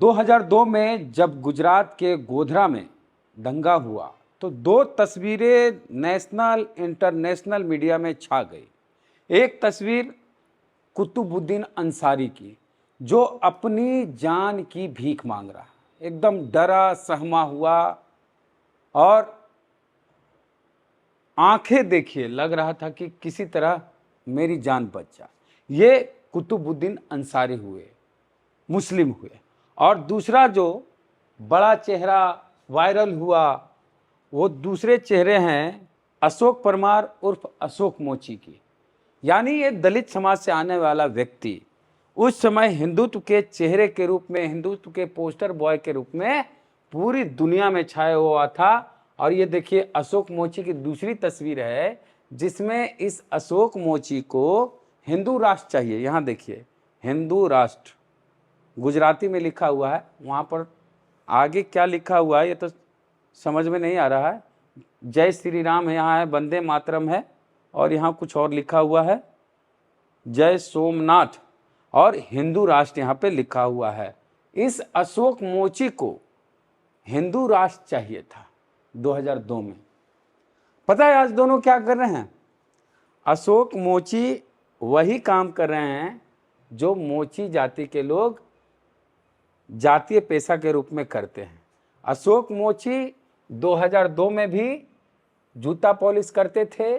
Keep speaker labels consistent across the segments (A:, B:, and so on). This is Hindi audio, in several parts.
A: 2002 में जब गुजरात के गोधरा में दंगा हुआ तो दो तस्वीरें नेशनल इंटरनेशनल मीडिया में छा गई। एक तस्वीर कुतुबुद्दीन अंसारी की, जो अपनी जान की भीख मांग रहा, एकदम डरा सहमा हुआ और आंखें देखिए लग रहा था कि किसी तरह मेरी जान बच जाए। ये कुतुबुद्दीन अंसारी हुए, मुस्लिम हुए। और दूसरा जो बड़ा चेहरा वायरल हुआ वो दूसरे चेहरे हैं अशोक परमार उर्फ अशोक मोची की। यानी ये दलित समाज से आने वाला व्यक्ति उस समय हिंदुत्व के चेहरे के रूप में, हिंदुत्व के पोस्टर बॉय के रूप में पूरी दुनिया में छाया हुआ था। और ये देखिए अशोक मोची की दूसरी तस्वीर है जिसमें इस अशोक मोची को हिंदू राष्ट्र चाहिए। यहाँ देखिए हिंदू राष्ट्र गुजराती में लिखा हुआ है, वहाँ पर आगे क्या लिखा हुआ है ये तो समझ में नहीं आ रहा है। जय श्री राम है, यहाँ है वंदे मातरम है, और यहाँ कुछ और लिखा हुआ है जय सोमनाथ, और हिंदू राष्ट्र यहाँ पे लिखा हुआ है। इस अशोक मोची को हिंदू राष्ट्र चाहिए था 2002 में। पता है आज दोनों क्या कर रहे हैं? अशोक मोची वही काम कर रहे हैं जो मोची जाति के लोग जातीय पेशा के रूप में करते हैं। अशोक मोची 2002 में भी जूता पॉलिश करते थे,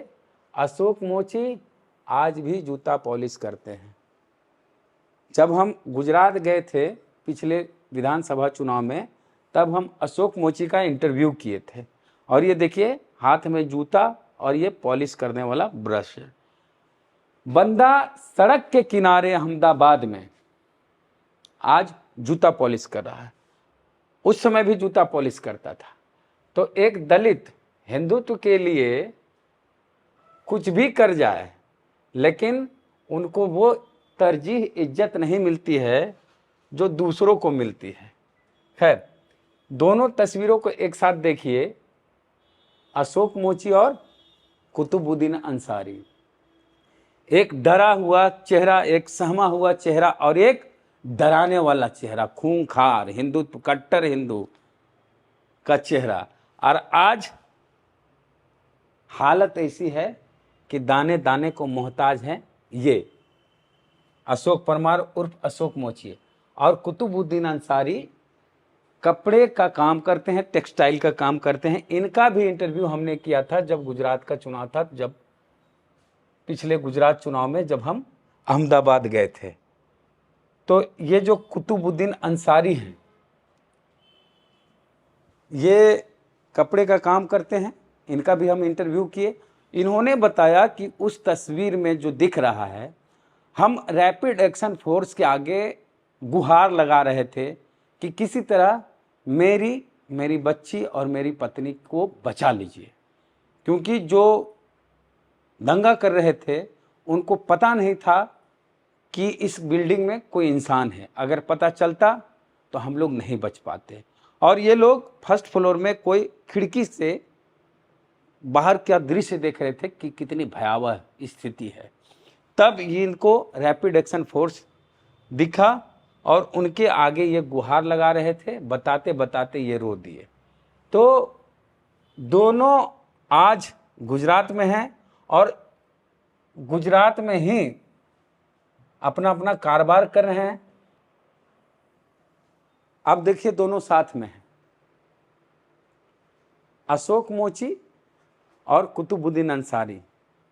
A: अशोक मोची आज भी जूता पॉलिश करते हैं। जब हम गुजरात गए थे पिछले विधानसभा चुनाव में, तब हम अशोक मोची का इंटरव्यू किए थे। और ये देखिए हाथ में जूता और ये पॉलिश करने वाला ब्रश है। बंदा सड़क के किनारे अहमदाबाद में आज जूता पॉलिश कर रहा है, उस समय भी जूता पॉलिश करता था। तो एक दलित हिंदुत्व के लिए कुछ भी कर जाए, लेकिन उनको वो तरजीह इज्जत नहीं मिलती है जो दूसरों को मिलती है। खैर, दोनों तस्वीरों को एक साथ देखिए, अशोक मोची और कुतुबुद्दीन अंसारी। एक डरा हुआ चेहरा, एक सहमा हुआ चेहरा, और एक डराने वाला चेहरा, खूंखार हिंदुत्व, कट्टर हिंदू का चेहरा। और आज हालत ऐसी है कि दाने दाने को मोहताज हैं ये अशोक परमार उर्फ अशोक मोची। और कुतुबुद्दीन अंसारी कपड़े का काम करते हैं, टेक्सटाइल का काम करते हैं। इनका भी इंटरव्यू हमने किया था जब गुजरात का चुनाव था, जब पिछले गुजरात चुनाव में जब हम अहमदाबाद गए थे। तो ये जो कुतुबुद्दीन अंसारी हैं ये कपड़े का काम करते हैं, इनका भी हम इंटरव्यू किए। इन्होंने बताया कि उस तस्वीर में जो दिख रहा है, हम रैपिड एक्शन फोर्स के आगे गुहार लगा रहे थे कि किसी तरह मेरी बच्ची और मेरी पत्नी को बचा लीजिए, क्योंकि जो दंगा कर रहे थे उनको पता नहीं था कि इस बिल्डिंग में कोई इंसान है। अगर पता चलता तो हम लोग नहीं बच पाते। और ये लोग फर्स्ट फ्लोर में कोई खिड़की से बाहर क्या दृश्य देख रहे थे कि कितनी भयावह स्थिति है। तब इनको रैपिड एक्शन फोर्स दिखा और उनके आगे ये गुहार लगा रहे थे, बताते बताते ये रो दिए। तो दोनों आज गुजरात में हैं और गुजरात में ही अपना अपना कारोबार कर रहे हैं। अब देखिए दोनों साथ में हैं, अशोक मोची और कुतुबुद्दीन अंसारी।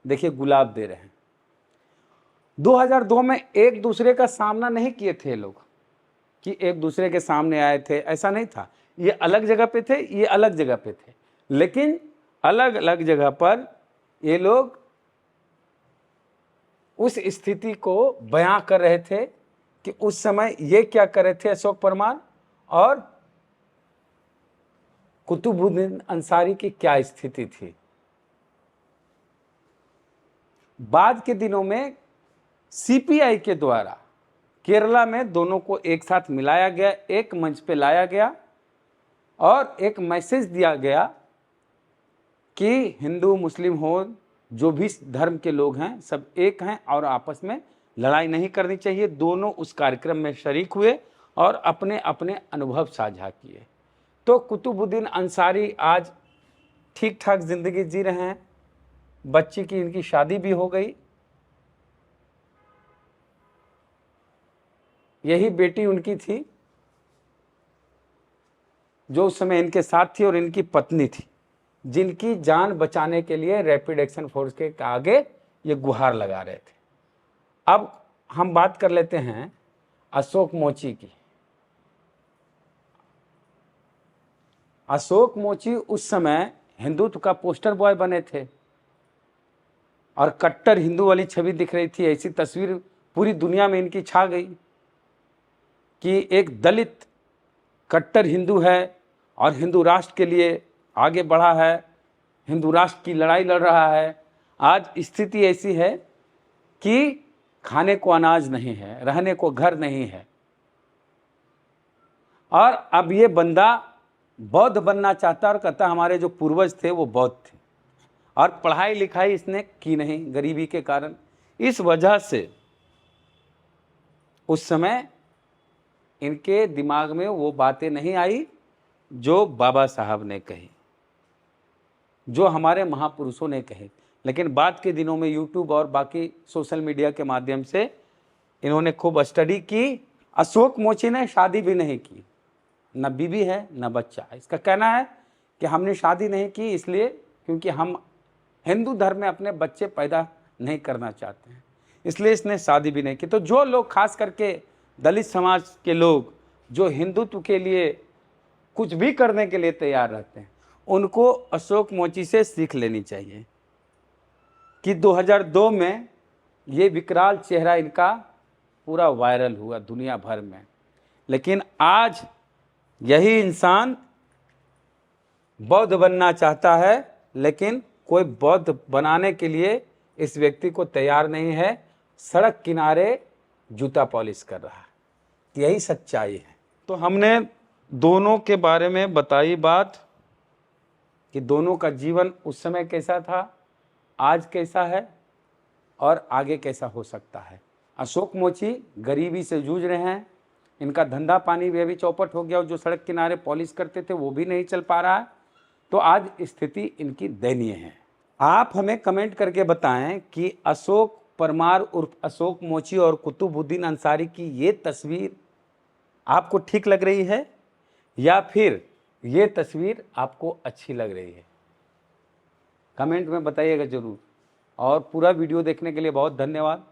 A: देखिए गुलाब दे रहे हैं। 2002 में एक दूसरे का सामना नहीं किए थे लोग कि एक दूसरे के सामने आए थे, ऐसा नहीं था। ये अलग जगह पे थे, ये अलग जगह पे थे, लेकिन अलग अलग जगह पर ये लोग उस स्थिति को बयां कर रहे थे कि उस समय ये क्या कर रहे थे अशोक परमार और कुतुबुद्दीन अंसारी की क्या स्थिति थी। बाद के दिनों में सीपीआई के द्वारा केरला में दोनों को एक साथ मिलाया गया, एक मंच पे लाया गया और एक मैसेज दिया गया कि हिंदू मुस्लिम हो, जो भी धर्म के लोग हैं सब एक हैं और आपस में लड़ाई नहीं करनी चाहिए। दोनों उस कार्यक्रम में शरीक हुए और अपने अपने अनुभव साझा किए। तो कुतुबुद्दीन अंसारी आज ठीक ठाक ज़िंदगी जी रहे हैं, बच्ची की इनकी शादी भी हो गई, यही बेटी उनकी थी जो उस समय इनके साथ थी और इनकी पत्नी थी, जिनकी जान बचाने के लिए रैपिड एक्शन फोर्स के आगे ये गुहार लगा रहे थे। अब हम बात कर लेते हैं अशोक मोची की। अशोक मोची उस समय हिंदुत्व का पोस्टर बॉय बने थे और कट्टर हिंदू वाली छवि दिख रही थी। ऐसी तस्वीर पूरी दुनिया में इनकी छा गई कि एक दलित कट्टर हिंदू है और हिंदू राष्ट्र के लिए आगे बढ़ा है, हिंदू राष्ट्र की लड़ाई लड़ रहा है। आज स्थिति ऐसी है कि खाने को अनाज नहीं है, रहने को घर नहीं है, और अब ये बंदा बौद्ध बनना चाहता और कहता हमारे जो पूर्वज थे वो बौद्ध थे, और पढ़ाई लिखाई इसने की नहीं गरीबी के कारण। इस वजह से उस समय इनके दिमाग में वो बातें नहीं आई जो बाबा साहब ने कही, जो हमारे महापुरुषों ने कहे। लेकिन बाद के दिनों में यूट्यूब और बाकी सोशल मीडिया के माध्यम से इन्होंने खूब स्टडी की। अशोक मोची ने शादी भी नहीं की, न बीवी है न बच्चा। इसका कहना है कि हमने शादी नहीं की इसलिए क्योंकि हम हिंदू धर्म में अपने बच्चे पैदा नहीं करना चाहते हैं, इसलिए इसने शादी भी नहीं की। तो जो लोग खास करके दलित समाज के लोग जो हिंदुत्व के लिए कुछ भी करने के लिए तैयार रहते हैं, उनको अशोक मोची से सीख लेनी चाहिए कि 2002 में ये विकराल चेहरा इनका पूरा वायरल हुआ दुनिया भर में। लेकिन आज यही इंसान बौद्ध बनना चाहता है, लेकिन कोई बौद्ध बनाने के लिए इस व्यक्ति को तैयार नहीं है, सड़क किनारे जूता पॉलिश कर रहा है। यही सच्चाई है। तो हमने दोनों के बारे में बताई बात कि दोनों का जीवन उस समय कैसा था, आज कैसा है और आगे कैसा हो सकता है। अशोक मोची गरीबी से जूझ रहे हैं, इनका धंधा पानी भी अभी चौपट हो गया और जो सड़क किनारे पॉलिश करते थे वो भी नहीं चल पा रहा है। तो आज स्थिति इनकी दयनीय है। आप हमें कमेंट करके बताएं कि अशोक परमार उर्फ अशोक मोची और कुतुबुद्दीन अंसारी की ये तस्वीर आपको ठीक लग रही है या फिर ये तस्वीर आपको अच्छी लग रही है। कमेंट में बताइएगा ज़रूर। और पूरा वीडियो देखने के लिए बहुत धन्यवाद।